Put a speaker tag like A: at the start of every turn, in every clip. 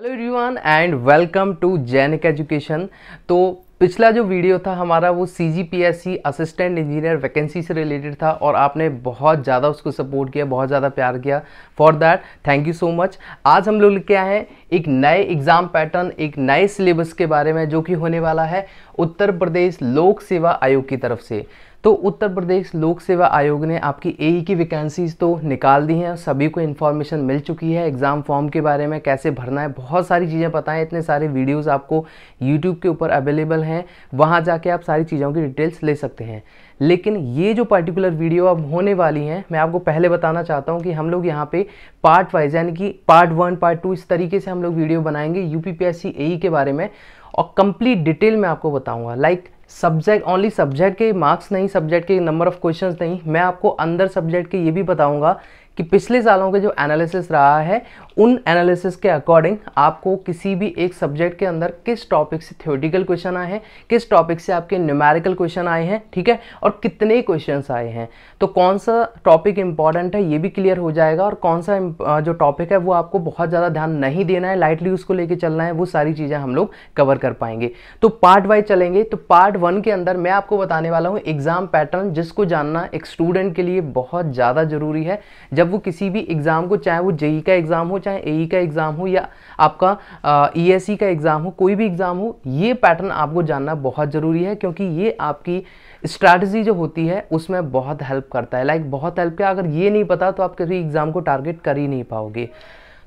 A: Hello everyone and welcome to Jainik education. तो पिछला जो वीडियो था हमारा वो CGPSC असिस्टेंट इंजीनियर वैकेंसी से रिलेटेड था और आपने बहुत ज़्यादा उसको सपोर्ट किया, बहुत ज़्यादा प्यार किया। For that thank you so much. आज हम लोग लेके आए हैं एक नए एग्ज़ाम पैटर्न, एक नए सिलेबस के बारे में जो कि होने वाला है उत्तर प्रदेश लोक सेवा आयोग की तरफ से। तो उत्तर प्रदेश लोक सेवा आयोग ने आपकी AE की वैकेंसीज तो निकाल दी हैं, सभी को इन्फॉर्मेशन मिल चुकी है। एग्ज़ाम फॉर्म के बारे में कैसे भरना है, बहुत सारी चीज़ें पता है। इतने सारे वीडियोस आपको YouTube के ऊपर अवेलेबल हैं, वहाँ जाके आप सारी चीज़ों की डिटेल्स ले सकते हैं। लेकिन ये जो पर्टिकुलर वीडियो अब होने वाली हैं, मैं आपको पहले बताना चाहता हूँ कि हम लोग यहाँ पे पार्ट वाइज यानी कि पार्ट 1 पार्ट 2 इस तरीके से हम लोग वीडियो बनाएंगे UPPSC AE के बारे में और कंप्लीट डिटेल में आपको बताऊँगा। लाइक सब्जेक्ट ओनली सब्जेक्ट के मार्क्स नहीं, सब्जेक्ट के नंबर ऑफ क्वेश्चंस नहीं, मैं आपको अंदर सब्जेक्ट के ये भी बताऊंगा कि पिछले सालों के जो एनालिसिस रहा है उन एनालिसिस के अकॉर्डिंग आपको किसी भी एक सब्जेक्ट के अंदर किस टॉपिक से थ्योरेटिकल क्वेश्चन आए हैं, किस टॉपिक से आपके न्यूमेरिकल क्वेश्चन आए हैं, ठीक है, और कितने क्वेश्चंस आए हैं, तो कौन सा टॉपिक इंपॉर्टेंट है ये भी क्लियर हो जाएगा और कौन सा जो टॉपिक है वो आपको बहुत ज़्यादा ध्यान नहीं देना है, लाइटली उसको लेके चलना है, वो सारी चीज़ें हम लोग कवर कर पाएंगे। तो पार्ट वाइज चलेंगे। तो पार्ट 1 के अंदर मैं आपको बताने वाला हूँ एग्जाम पैटर्न, जिसको जानना एक स्टूडेंट के लिए बहुत ज़्यादा जरूरी है। जब वो किसी भी एग्जाम को, चाहे वो JEE का एग्जाम हो, चाहे AE का एग्जाम हो या आपका ESE का एग्जाम हो, कोई भी एग्जाम हो, ये पैटर्न आपको जानना बहुत जरूरी है क्योंकि ये आपकी स्ट्रैटेजी जो होती है उसमें बहुत हेल्प करता है। लाइक बहुत हेल्प किया, अगर ये नहीं पता तो आप कभी एग्जाम को टारगेट कर ही नहीं पाओगे।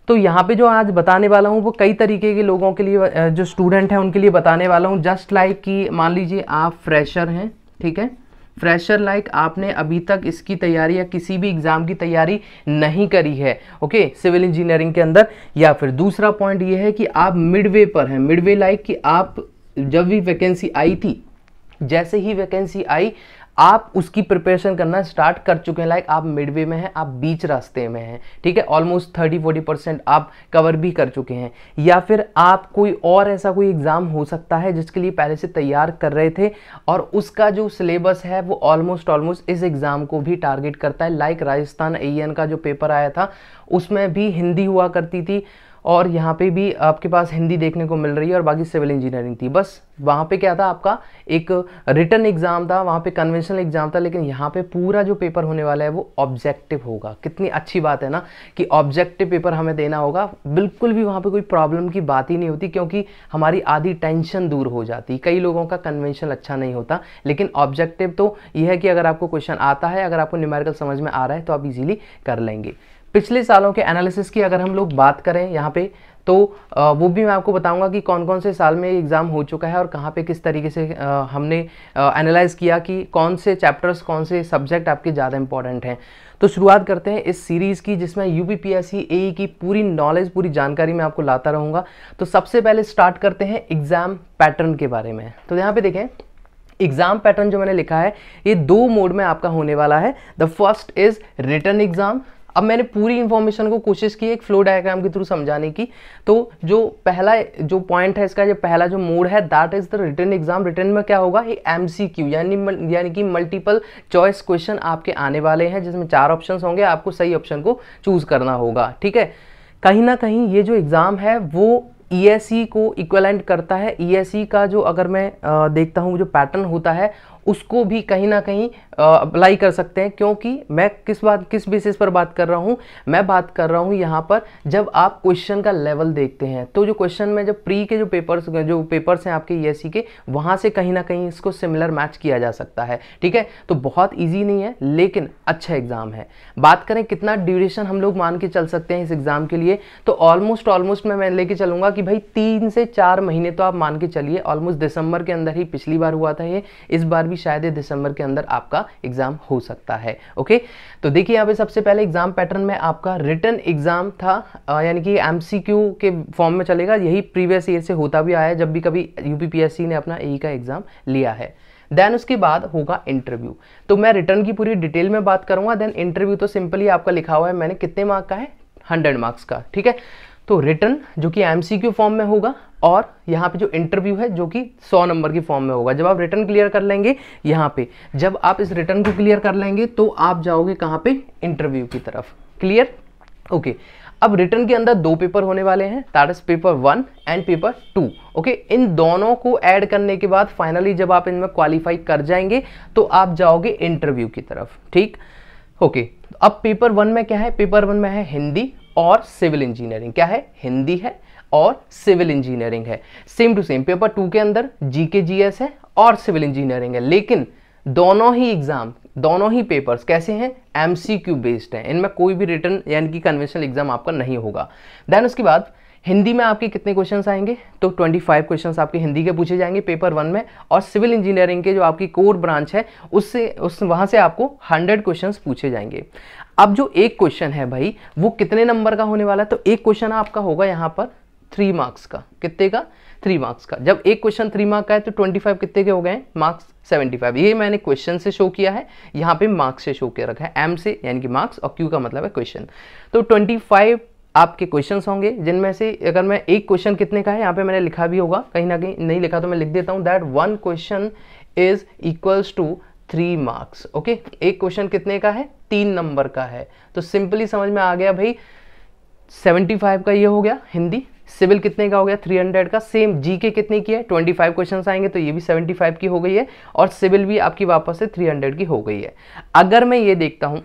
A: तो यहाँ पे जो आज बताने वाला हूँ वो कई तरीके के लोगों के लिए, जो स्टूडेंट हैं उनके लिए बताने वाला हूँ। जस्ट लाइक कि मान लीजिए आप फ्रेशर हैं, ठीक है, फ्रेशर लाइक आपने अभी तक इसकी तैयारी या किसी भी एग्जाम की तैयारी नहीं करी है, ओके, सिविल इंजीनियरिंग के अंदर। या फिर दूसरा पॉइंट ये है कि आप मिडवे पर हैं, मिडवे लाइक कि आप जब भी वैकेंसी आई थी, जैसे ही वैकेंसी आई आप उसकी प्रिपरेशन करना स्टार्ट कर चुके हैं। लाइक आप मिडवे में हैं, आप बीच रास्ते में हैं, ठीक है, ऑलमोस्ट 30-40% आप कवर भी कर चुके हैं। या फिर आप कोई और ऐसा कोई एग्जाम हो सकता है जिसके लिए पहले से तैयार कर रहे थे और उसका जो सिलेबस है वो ऑलमोस्ट इस एग्जाम को भी टारगेट करता है। लाइक राजस्थान AEN का जो पेपर आया था उसमें भी हिंदी हुआ करती थी और यहाँ पे भी आपके पास हिंदी देखने को मिल रही है और बाकी सिविल इंजीनियरिंग थी। बस वहाँ पे क्या था, आपका एक रिटन एग्जाम था, वहाँ पे कन्वेंशनल एग्जाम था, लेकिन यहाँ पे पूरा जो पेपर होने वाला है वो ऑब्जेक्टिव होगा। कितनी अच्छी बात है ना कि ऑब्जेक्टिव पेपर हमें देना होगा। बिल्कुल भी वहाँ पे कोई प्रॉब्लम की बात ही नहीं होती क्योंकि हमारी आधी टेंशन दूर हो जाती। कई लोगों का कन्वेंशनल अच्छा नहीं होता, लेकिन ऑब्जेक्टिव तो यह है कि अगर आपको क्वेश्चन आता है, अगर आपको न्यूमेरिकल समझ में आ रहा है तो आप इजीली कर लेंगे। पिछले सालों के एनालिसिस की अगर हम लोग बात करें यहाँ पे तो वो भी मैं आपको बताऊंगा कि कौन कौन से साल में एग्ज़ाम हो चुका है और कहाँ पे किस तरीके से हमने एनालाइज किया कि कौन से चैप्टर्स, कौन से सब्जेक्ट आपके ज़्यादा इंपॉर्टेंट हैं। तो शुरुआत करते हैं इस सीरीज़ की जिसमें UPPSC AE की पूरी नॉलेज, पूरी जानकारी मैं आपको लाता रहूँगा। तो सबसे पहले स्टार्ट करते हैं एग्ज़ाम पैटर्न के बारे में। तो यहाँ पर देखें, एग्जाम पैटर्न जो मैंने लिखा है ये 2 मोड में आपका होने वाला है। The first is written exam. अब मैंने पूरी इंफॉर्मेशन को कोशिश की एक फ्लो डायग्राम के थ्रू समझाने की। तो जो पहला जो पॉइंट है इसका, जो पहला जो मोड है that is the written exam. Written में क्या होगा, एक MCQ यानी कि मल्टीपल चॉइस क्वेश्चन आपके आने वाले हैं जिसमें 4 ऑप्शंस होंगे, आपको सही ऑप्शन को चूज करना होगा, ठीक है। कहीं ना कहीं ये जो एग्जाम है वो ESE को इक्वलेंट करता है। ESE का जो अगर मैं देखता हूँ जो पैटर्न होता है उसको भी कहीं ना कहीं अप्लाई कर सकते हैं, क्योंकि मैं किस बेसिस पर बात कर रहा हूँ, मैं बात कर रहा हूँ यहाँ पर जब आप क्वेश्चन का लेवल देखते हैं तो जो क्वेश्चन में जब प्री के जो पेपर्स हैं आपके ESE के, वहाँ से कहीं ना कहीं इसको सिमिलर मैच किया जा सकता है, ठीक है। तो बहुत ईजी नहीं है लेकिन अच्छा एग्जाम है। बात करें कितना ड्यूरेशन हम लोग मान के चल सकते हैं इस एग्जाम के लिए, तो ऑलमोस्ट मैं लेके चलूंगा कि भाई 3 से 4 महीने तो आप मान के चलिए। ऑलमोस्ट दिसंबर के अंदर ही पिछली बार हुआ था ये, इस बार शायद दिसंबर के अंदर आपका एग्जाम हो सकता है, ओके। तो देखिए यहाँ पे सबसे पहले एग्जाम पैटर्न में आपका रिटन एग्जाम था, यानी कि MCQ के फॉर्म में चलेगा। यही प्रीवियस ईयर से होता भी आया है जब भी कभी UPPSC ने अपना AE का एग्जाम लिया है। देन उसके बाद होगा इंटरव्यू। तो मैं रिटर्न की पूरी डिटेल में बात करूंगा। देन इंटरव्यू तो सिंपली आपका लिखा हुआ है मैंने, कितने मार्क का है, 100 मार्क्स का, ठीक है। तो रिटर्न जो कि MCQ फॉर्म में होगा और यहाँ पे जो इंटरव्यू है जो कि 100 नंबर की फॉर्म में होगा। जब आप रिटर्न क्लियर कर लेंगे, यहाँ पे जब आप इस रिटर्न को क्लियर कर लेंगे तो आप जाओगे कहाँ पे, इंटरव्यू की तरफ। Clear, okay. अब रिटर्न के अंदर दो पेपर होने वाले हैं, that is paper 1 and paper 2। Okay, इन दोनों को ऐड करने के बाद फाइनली जब आप इनमें क्वालिफाई कर जाएंगे तो आप जाओगे इंटरव्यू की तरफ। ठीक, ओके। अब पेपर 1 में क्या है? पेपर 1 में है हिंदी और सिविल इंजीनियरिंग। क्या है? हिंदी है और सिविल इंजीनियरिंग है। सेम टू सेम पेपर 2 के अंदर जीके जीएस है और सिविल इंजीनियरिंग है, लेकिन दोनों ही एग्जाम, दोनों ही पेपर्स कैसे हैं? एमसीक्यू बेस्ड हैं। इनमें कोई भी रिटर्न यानी कि कन्वेंशनल एग्जाम आपका नहीं होगा। देन उसके बाद हिंदी में आपके कितने क्वेश्चंस आएंगे? तो 25 क्वेश्चंस आपके हिंदी के पूछे जाएंगे पेपर 1 में, और सिविल इंजीनियरिंग के जो आपकी कोर ब्रांच है वहां से आपको 100 क्वेश्चंस पूछे जाएंगे। अब जो एक क्वेश्चन है भाई वो कितने नंबर का होने वाला है? तो एक क्वेश्चन आपका होगा यहाँ पर 3 मार्क्स का। कितने का? 3 मार्क्स का। जब एक क्वेश्चन 3 मार्क का है तो 25 कितने के हो गए? मार्क्स 75। ये मैंने क्वेश्चन से शो किया है, यहाँ पे मार्क्स से शो किया रखा है, एम से यानी कि मार्क्स और क्यू का मतलब है क्वेश्चन। तो 25 आपके क्वेश्चंस होंगे, जिनमें से अगर मैं एक क्वेश्चन कितने का है यहाँ पे मैंने लिखा भी होगा, कहीं ना कहीं नहीं लिखा तो मैं लिख देता हूँ, that 1 question is equals to 3 marks. Okay, एक क्वेश्चन कितने का है? 3 नंबर का है। तो सिंपली समझ में आ गया भाई, 75 का ये हो गया हिंदी, सिविल कितने का हो गया? 300 का। सेम जीके कितने की है? 25 क्वेश्चंस आएंगे तो ये भी 75 की हो गई है, और सिविल भी आपकी वापस से 300 की हो गई है। अगर मैं ये देखता हूं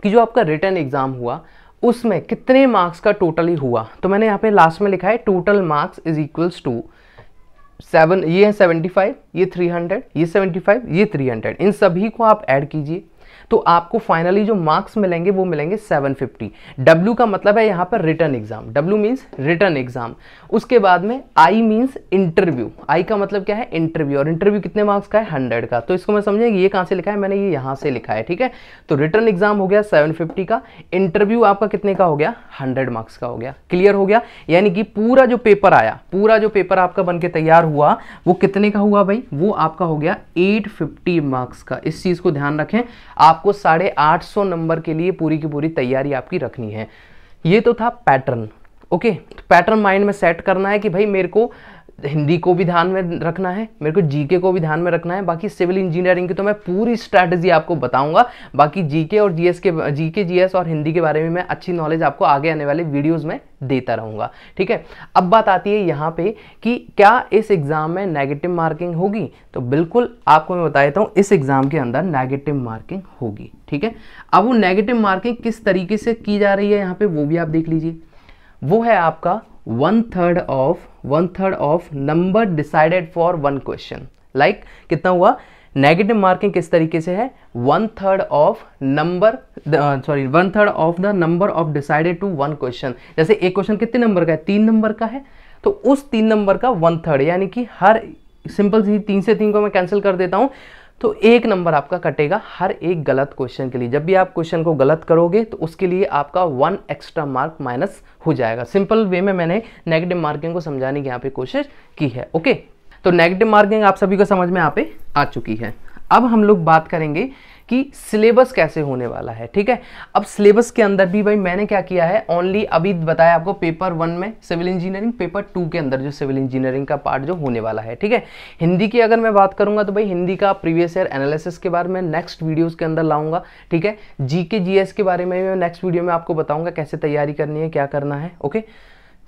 A: कि जो आपका रिटर्न एग्जाम हुआ उसमें कितने मार्क्स का टोटली हुआ, तो मैंने यहाँ पे लास्ट में लिखा है total marks is equals to 7, ये है 75, ये 300, ये 75, ये 300, इन सभी को आप ऐड कीजिए तो आपको फाइनली जो मार्क्स मिलेंगे वो मिलेंगे 750। डब्ल्यू का मतलब है यहाँ पर return exam, W means return exam. उसके बाद में आई मीन्स इंटरव्यू, आई का मतलब क्या है? इंटरव्यू, और इंटरव्यू कितने मार्क्स का है? 100 का। तो इसको मैं समझेंगे ये कहाँ से लिखा है? मैंने ये यहाँ से लिखा है। ठीक है, तो रिटर्न एग्जाम हो गया 750 का, इंटरव्यू आपका कितने का हो गया? 100 मार्क्स का हो गया। क्लियर हो गया? यानी कि पूरा जो पेपर आया, पूरा जो पेपर आपका बन के तैयार हुआ वो कितने का हुआ भाई? वो आपका हो गया 850 मार्क्स का। इस चीज को ध्यान रखें, आपको 850 नंबर के लिए पूरी की पूरी तैयारी आपकी रखनी है। ये तो था पैटर्न। ओके, तो पैटर्न माइंड में सेट करना है कि भाई मेरे को हिंदी को भी ध्यान में रखना है, मेरे को जीके को भी ध्यान में रखना है, बाकी सिविल इंजीनियरिंग की तो मैं पूरी स्ट्रैटेजी आपको बताऊंगा। बाकी जीके और जीएस के, जीके जीएस और हिंदी के बारे में मैं अच्छी नॉलेज आपको आगे आने वाले वीडियोस में देता रहूंगा। ठीक है, अब बात आती है यहाँ पे कि क्या इस एग्जाम में नेगेटिव मार्किंग होगी? तो बिल्कुल आपको मैं बता देता हूँ, इस एग्जाम के अंदर नेगेटिव मार्किंग होगी। ठीक है, अब वो नेगेटिव मार्किंग किस तरीके से की जा रही है यहाँ पे वो भी आप देख लीजिए। वो है आपका 1/3 of number decided for 1 question. Like कितना हुआ? नेगेटिव मार्किंग किस तरीके से है? 1/3 of number, 1/3 of the number of decided to 1 question. जैसे एक क्वेश्चन कितने नंबर का है? 3 नंबर का है, तो उस 3 नंबर का 1/3, यानी कि हर, सिंपल सी 3 से 3 को मैं कैंसिल कर देता हूं, तो 1 नंबर आपका कटेगा हर एक गलत क्वेश्चन के लिए। जब भी आप क्वेश्चन को गलत करोगे तो उसके लिए आपका 1 एक्स्ट्रा मार्क माइनस हो जाएगा। सिंपल वे में मैंने नेगेटिव मार्किंग को समझाने की यहाँ पे कोशिश की है। ओके, तो नेगेटिव मार्किंग आप सभी को समझ में यहाँ पे आ चुकी है। अब हम लोग बात करेंगे कि सिलेबस कैसे होने वाला है। ठीक है, अब सिलेबस के अंदर भी भाई मैंने क्या किया है, ओनली अभी बताया आपको पेपर 1 में सिविल इंजीनियरिंग, पेपर 2 के अंदर जो सिविल इंजीनियरिंग का पार्ट जो होने वाला है। ठीक है, हिंदी की अगर मैं बात करूंगा तो भाई हिंदी का प्रीवियस ईयर एनालिसिस के बारे में नेक्स्ट वीडियोस के अंदर लाऊंगा। ठीक है, जीके जीएस के बारे में मैं नेक्स्ट वीडियो में आपको बताऊंगा कैसे तैयारी करनी है, क्या करना है। ओके,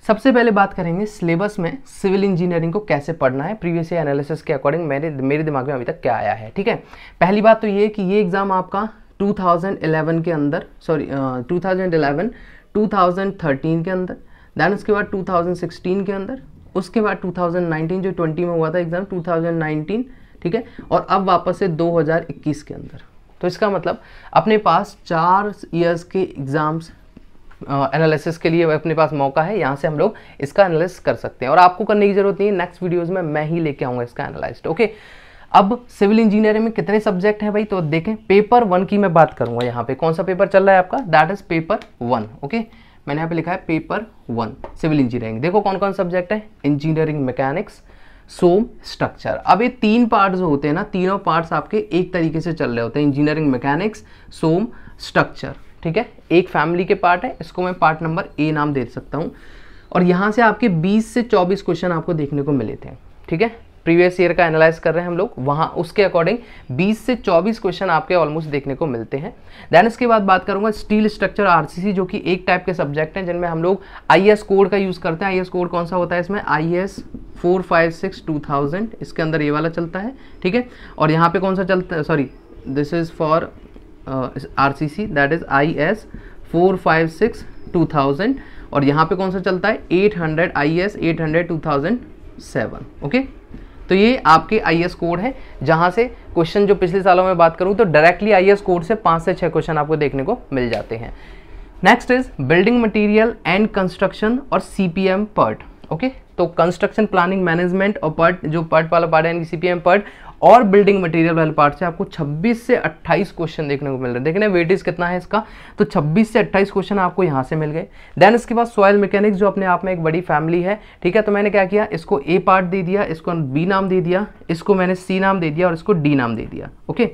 A: सबसे पहले बात करेंगे सिलेबस में सिविल इंजीनियरिंग को कैसे पढ़ना है, प्रीवियस ईयर एनालिसिस के अकॉर्डिंग मेरे दिमाग में अभी तक क्या आया है। ठीक है, पहली बात तो ये कि ये एग्जाम आपका 2011 के अंदर, 2011, 2013 के अंदर, देन उसके बाद 2016 के अंदर, उसके बाद 2019 जो 20 में हुआ था एग्जाम 2019, ठीक है, और अब वापस से 2021 के अंदर। तो इसका मतलब अपने पास 4 इयर्स के एग्जाम्स एनालिसिस के लिए अपने पास मौका है, यहाँ से हम लोग इसका एनालिसिस कर सकते हैं और आपको करने की जरूरत नहीं है, नेक्स्ट वीडियोस में मैं ही लेके आऊँगा इसका एनालाइज्ड। ओके, अब सिविल इंजीनियरिंग में कितने सब्जेक्ट हैं भाई, तो देखें पेपर 1 की मैं बात करूंगा। यहाँ पे कौन सा पेपर चल रहा है आपका, दैट इज पेपर 1। ओके, मैंने यहाँ पे लिखा है पेपर 1 सिविल इंजीनियरिंग। देखो कौन कौन सब्जेक्ट है, इंजीनियरिंग मैकेनिक्स, सोम, स्ट्रक्चर। अब ये 3 पार्ट जो होते हैं ना, तीनों पार्ट्स आपके एक तरीके से चल रहे होते हैं, इंजीनियरिंग मैकेनिक्स, सोम, स्ट्रक्चर। ठीक है, एक फैमिली के पार्ट है, इसको मैं पार्ट नंबर ए नाम दे सकता हूँ। और यहाँ से आपके 20 से 24 क्वेश्चन आपको देखने को मिले थे। ठीक है, प्रीवियस ईयर का एनालाइज कर रहे हैं हम लोग, वहाँ उसके अकॉर्डिंग 20 से 24 क्वेश्चन आपके ऑलमोस्ट देखने को मिलते हैं। देन इसके बाद बात करूंगा स्टील स्ट्रक्चर आरसीसी, जो कि एक टाइप के सब्जेक्ट हैं जिनमें हम लोग आईएस कोड का यूज़ करते हैं। आईएस कोड कौन सा होता है इसमें, IS 456-2000, इसके अंदर ये वाला चलता है, ठीक है। और यहाँ पे कौन सा चलता है, sorry this is for RCC, that is IS 456-2000, और यहाँ पे कौन सा चलता है 800, IS 800-2007, ओके। तो ये आपके आईएस कोड है, जहाँ से क्वेश्चन जो पिछले सालों में बात करूँ तो डायरेक्टली आईएस कोड से 5 से 6 क्वेश्चन आपको देखने को मिल जाते हैं। Next is building material and construction और CPM पार्ट, ओके। तो कंस्ट्रक्शन प्लानिंग मैनेजमेंट और पार्ट, जो पार्ट वाला पार्ट है यानी CPM पार्ट और बिल्डिंग मटेरियल वाले पार्ट से आपको 26 से 28 क्वेश्चन देखने को मिल रहे हैं। देखने वेटेज कितना है इसका, तो 26 से 28 क्वेश्चन आपको यहाँ से मिल गए। देन इसके बाद सॉइल मैकेनिक्स, जो अपने आप में एक बड़ी फैमिली है, ठीक है। तो मैंने क्या किया, इसको A पार्ट दे दिया, इसको B नाम दे दिया, इसको मैंने C नाम दे दिया और इसको D नाम दे दिया, ओके।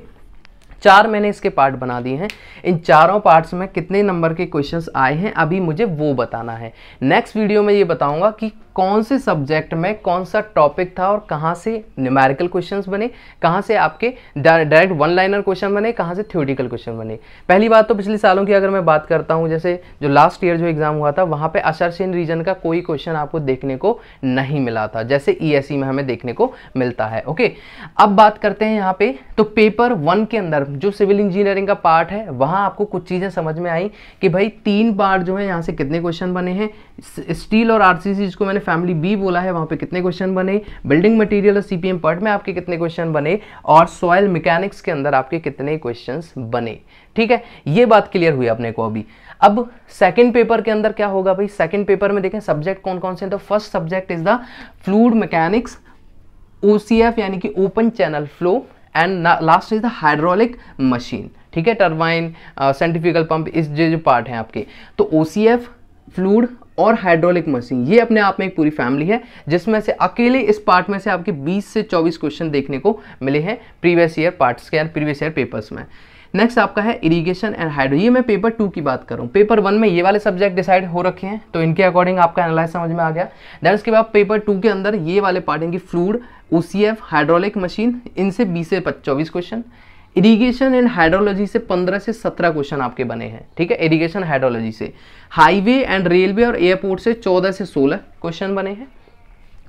A: 4 मैंने इसके पार्ट बना दिए हैं। इन चारों पार्ट्स में कितने नंबर के क्वेश्चंस आए हैं अभी मुझे वो बताना है। नेक्स्ट वीडियो में ये बताऊंगा कि कौन से सब्जेक्ट में कौन सा टॉपिक था और कहाँ से न्यूमेरिकल क्वेश्चंस बने, कहाँ से आपके डायरेक्ट वन लाइनर क्वेश्चन बने, कहाँ से थ्योरेटिकल क्वेश्चन बने। पहली बात तो पिछले सालों की अगर मैं बात करता हूँ, जैसे जो लास्ट ईयर जो एग्जाम हुआ था वहाँ पे असरसिन रीजन का कोई क्वेश्चन आपको देखने को नहीं मिला था, जैसे ESE में हमें देखने को मिलता है, ओके। अब बात करते हैं यहाँ पे, तो पेपर 1 के अंदर जो सिविल इंजीनियरिंग का पार्ट है वहाँ आपको कुछ चीज़ें समझ में आई कि भाई 3 पार्ट जो है यहाँ से कितने क्वेश्चन बने हैं, स्टील और आरसीसी जिसको मैंने फैमिली B बोला है वहाँ पे कितने क्वेश्चन बने, बिल्डिंग मटेरियल और CPM पार्ट में आपके कितने क्वेश्चन बने, और सॉइल मैकेनिक्स के अंदर आपके कितने क्वेश्चंस बने, ठीक है। ये बात क्लियर हुई अपने को अभी। अब सेकंड पेपर के अंदर क्या होगा भाई, सेकंड पेपर में देखें सब्जेक्ट कौन कौन से हैं। तो first subject is the fluid mechanics, OCF यानी कि open channel flow, and last is the hydraulic machine, ठीक है। टरबाइन, सेंट्रीफ्यूगल पंप, इस जो पार्ट हैं आपके, तो OCF, फ्लूइड और हाइड्रोलिक मशीन, ये अपने आप में एक पूरी फैमिली है, जिसमें से अकेले इस पार्ट में से आपके 20 से 24 क्वेश्चन देखने को मिले हैं प्रीवियस ईयर पार्ट्स के, प्रीवियस ईयर पेपर्स में। नेक्स्ट आपका है इरिगेशन एंड हाइड्रो, ये मैं पेपर 2 की बात करूं। पेपर 1 में ये वाले सब्जेक्ट डिसाइड हो रखे हैं, तो इनके अकॉर्डिंग आपका एनालाइज समझ में आ गया। देन उसके बाद पेपर 2 के अंदर ये वाले पार्ट हैं कि फ्लूइड, OCF, हाइड्रोलिक मशीन, इनसे 20 से 24 क्वेश्चन। इरिगेशन एंड हाइड्रोलॉजी से 15 से 17 क्वेश्चन आपके बने हैं, ठीक है। इरिगेशन हाइड्रोलॉजी से हाईवे एंड रेलवे और एयरपोर्ट से 14 से 16 क्वेश्चन बने हैं।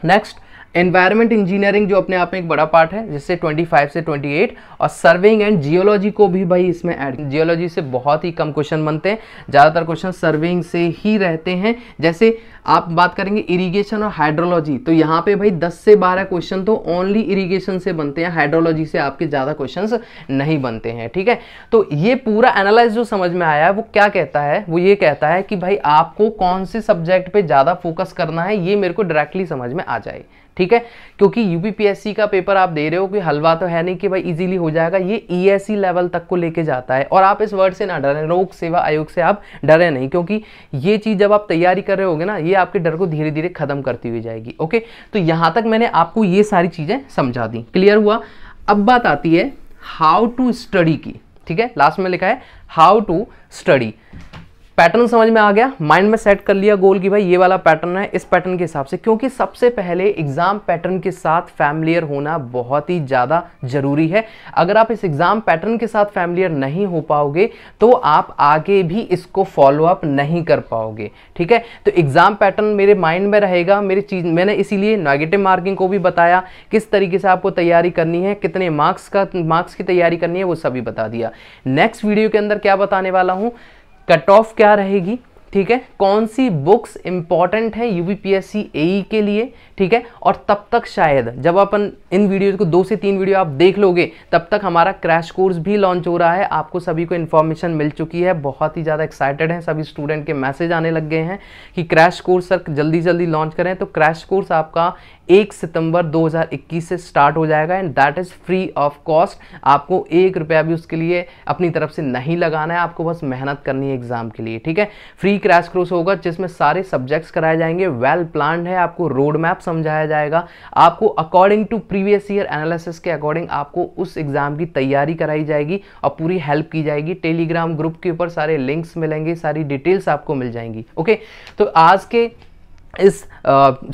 A: नेक्स्ट एनवायरमेंट इंजीनियरिंग, जो अपने आप में एक बड़ा पार्ट है, जिससे 25 से 28, और सर्वेइंग एंड जियोलॉजी को भी भाई इसमें ऐड। जियोलॉजी से बहुत ही कम क्वेश्चन बनते हैं, ज़्यादातर क्वेश्चन सर्वेइंग से ही रहते हैं। जैसे आप बात करेंगे इरिगेशन और हाइड्रोलॉजी, तो यहाँ पे भाई 10 से 12 क्वेश्चन तो ओनली इरिगेशन से बनते हैं, हाइड्रोलॉजी से आपके ज़्यादा क्वेश्चंस नहीं बनते हैं, ठीक है। तो ये पूरा एनालाइज जो समझ में आया है वो क्या कहता है, वो ये कहता है कि भाई आपको कौन से सब्जेक्ट पे ज़्यादा फोकस करना है, ये मेरे को डायरेक्टली समझ में आ जाए, ठीक है। क्योंकि यूपीपीएससी का पेपर आप दे रहे हो, कोई हलवा तो है नहीं कि भाई इजीली हो जाएगा, ये ESE लेवल तक को लेके जाता है। और आप इस वर्ड से ना डरें, लोक सेवा आयोग से आप डरे नहीं, क्योंकि ये चीज़ जब आप तैयारी कर रहे होगे ना, ये आपके डर को धीरे धीरे खत्म करती हुई जाएगी, ओके। तो यहाँ तक मैंने आपको ये सारी चीज़ें समझा दी, क्लियर हुआ। अब बात आती है हाउ टू स्टडी की, ठीक है। लास्ट में लिखा है हाउ टू स्टडी। पैटर्न समझ में आ गया, माइंड में सेट कर लिया गोल की भाई ये वाला पैटर्न है, इस पैटर्न के हिसाब से, क्योंकि सबसे पहले एग्जाम पैटर्न के साथ फैमिलियर होना बहुत ही ज़्यादा जरूरी है। अगर आप इस एग्जाम पैटर्न के साथ फैमिलियर नहीं हो पाओगे तो आप आगे भी इसको फॉलो अप नहीं कर पाओगे, ठीक है। तो एग्जाम पैटर्न मेरे माइंड में रहेगा, मेरी चीज मैंने इसीलिए नेगेटिव मार्किंग को भी बताया, किस तरीके से आपको तैयारी करनी है, कितने मार्क्स की तैयारी करनी है, वो सभी बता दिया। नेक्स्ट वीडियो के अंदर क्या बताने वाला हूँ, कट ऑफ क्या रहेगी, ठीक है, कौन सी बुक्स इंपॉर्टेंट है यूपीपीएससी AE के लिए, ठीक है। और तब तक शायद जब अपन इन वीडियोज को 2 से 3 वीडियो आप देख लोगे, तब तक हमारा क्रैश कोर्स भी लॉन्च हो रहा है। आपको सभी को इन्फॉर्मेशन मिल चुकी है, बहुत ही ज़्यादा एक्साइटेड हैं सभी स्टूडेंट के, मैसेज आने लग गए हैं कि क्रैश कोर्स सर जल्दी जल्दी लॉन्च करें। तो क्रैश कोर्स आपका 1 सितंबर 2021 से स्टार्ट हो जाएगा, and that is free of cost. आपको 1 रुपया भी उसके लिए अपनी तरफ से नहीं लगाना है, आपको बस मेहनत करनी है एग्जाम के लिए, ठीक है। फ्री क्रैश कोर्स होगा जिसमें सारे सब्जेक्ट्स कराए जाएंगे, वेल प्लान्ड है, आपको रोड मैप समझाया जाएगा, आपको according to previous year analysis के अकॉर्डिंग आपको उस एग्जाम की तैयारी कराई जाएगी और पूरी हेल्प की जाएगी। टेलीग्राम ग्रुप के ऊपर सारे लिंक्स मिलेंगे, सारी डिटेल्स आपको मिल जाएंगी, ओके। तो आज के इस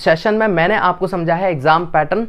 A: सेशन में मैंने आपको समझा है exam pattern,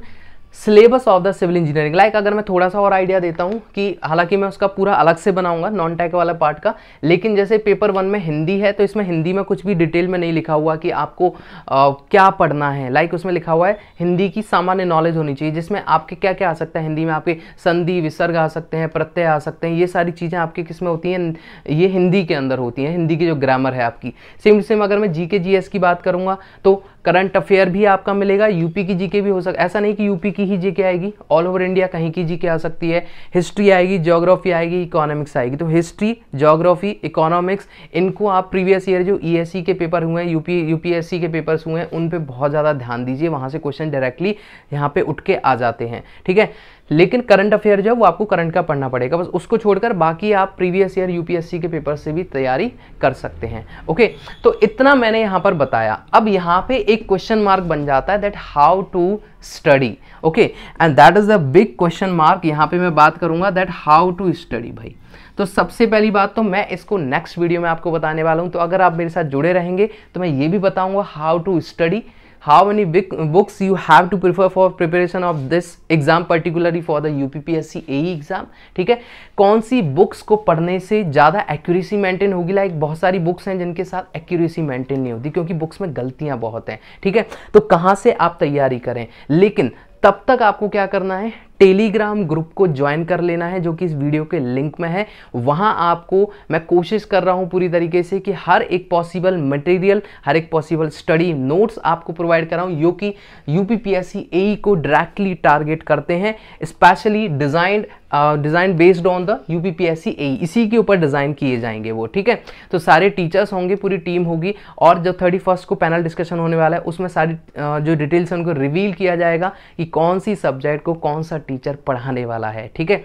A: syllabus of the civil engineering, like अगर मैं थोड़ा सा और आइडिया देता हूँ कि हालांकि मैं उसका पूरा अलग से बनाऊंगा नॉन टेक वाला पार्ट का, लेकिन जैसे पेपर 1 में हिंदी है तो इसमें हिंदी में कुछ भी डिटेल में नहीं लिखा हुआ कि आपको क्या पढ़ना है। लाइक उसमें लिखा हुआ है हिंदी की सामान्य नॉलेज होनी चाहिए, जिसमें आपके क्या क्या आ सकता है हिंदी में, आपके संधि विसर्ग आ सकते हैं, प्रत्यय आ सकते हैं, ये सारी चीज़ें आपके किस में होती हैं, ये हिंदी के अंदर होती हैं, हिंदी की जो ग्रामर है आपकी। सेम सेम अगर मैं जीके जीएस की बात करूँगा तो करंट अफेयर भी आपका मिलेगा, यूपी की जीके भी हो सकता है, ऐसा नहीं कि यूपी की ही जीके आएगी, ऑल ओवर इंडिया कहीं की जीके आ सकती है। हिस्ट्री आएगी, ज्योग्राफी आएगी, इकोनॉमिक्स आएगी। तो हिस्ट्री, ज्योग्राफी, इकोनॉमिक्स, इनको आप प्रीवियस ईयर जो ईएससी के पेपर हुए हैं, यूपीएससी के पेपर्स हुए हैं, उन पे बहुत ज़्यादा ध्यान दीजिए, वहाँ से क्वेश्चन डायरेक्टली यहाँ पे उठ के आ जाते हैं, ठीक है। लेकिन करंट अफेयर जो है वो आपको करंट का पढ़ना पड़ेगा, बस उसको छोड़कर बाकी आप प्रीवियस ईयर यूपीएससी के पेपर से भी तैयारी कर सकते हैं। ओके, तो इतना मैंने यहाँ पर बताया। अब यहाँ पे एक क्वेश्चन मार्क बन जाता है that how to study. Okay, and that is the big question mark. यहाँ पे मैं बात करूंगा दैट हाउ टू स्टडी। भाई तो सबसे पहली बात तो मैं इसको नेक्स्ट वीडियो में आपको बताने वाला हूँ, तो अगर आप मेरे साथ जुड़े रहेंगे तो मैं ये भी बताऊंगा how to study, how many big books you have to prefer for preparation of this exam, particularly for the UPPSC AE exam, ठीक है। कौन सी बुक्स को पढ़ने से ज़्यादा एक्यूरेसी मेंटेन होगी। लाइक बहुत सारी बुक्स हैं जिनके साथ एक्यूरेसी मेंटेन नहीं होती क्योंकि बुक्स में गलतियां बहुत हैं, ठीक है। तो कहाँ से आप तैयारी करें, लेकिन तब तक आपको क्या करना है, टेलीग्राम ग्रुप को ज्वाइन कर लेना है जो कि इस वीडियो के लिंक में है। वहां आपको मैं कोशिश कर रहा हूं पूरी तरीके से कि हर एक पॉसिबल मटेरियल, हर एक पॉसिबल स्टडी नोट्स आपको प्रोवाइड कर रहा हूं, जो कि यूपीपीएससी एई को डायरेक्टली टारगेट करते हैं, specially design based on the UPPSC AE, इसी के ऊपर डिजाइन किए जाएंगे वो, ठीक है। तो सारे टीचर्स होंगे, पूरी टीम होगी, और जब 31 को पैनल डिस्कशन होने वाला है उसमें सारी जो डिटेल्स है उनको रिवील किया जाएगा कि कौन सी सब्जेक्ट को कौन सा टीचर पढ़ाने वाला है, ठीक है।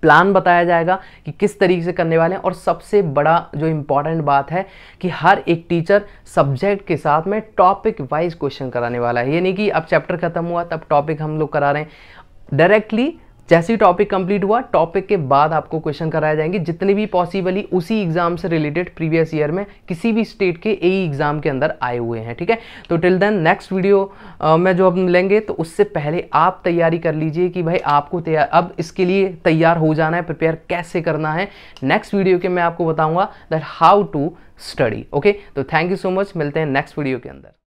A: प्लान बताया जाएगा कि किस तरीके से करने वाले हैं, और सबसे बड़ा जो इंपॉर्टेंट बात है कि हर एक टीचर सब्जेक्ट के साथ में टॉपिक वाइज क्वेश्चन कराने वाला है। ये नहीं कि अब चैप्टर खत्म हुआ तब टॉपिक हम लोग करा रहे हैं, डायरेक्टली जैसे ही टॉपिक कंप्लीट हुआ टॉपिक के बाद आपको क्वेश्चन कराए जाएंगे जितने भी पॉसिबली उसी एग्जाम से रिलेटेड प्रीवियस ईयर में किसी भी स्टेट के एई एग्जाम के अंदर आए हुए हैं, ठीक है। तो टिल देन नेक्स्ट वीडियो में जो हम मिलेंगे, तो उससे पहले आप तैयारी कर लीजिए कि भाई आपको अब इसके लिए तैयार हो जाना है, प्रिपेयर कैसे करना है। नेक्स्ट वीडियो के मैं आपको बताऊंगा that how to study. Okay, तो थैंक यू सो मच, मिलते हैं नेक्स्ट वीडियो के अंदर।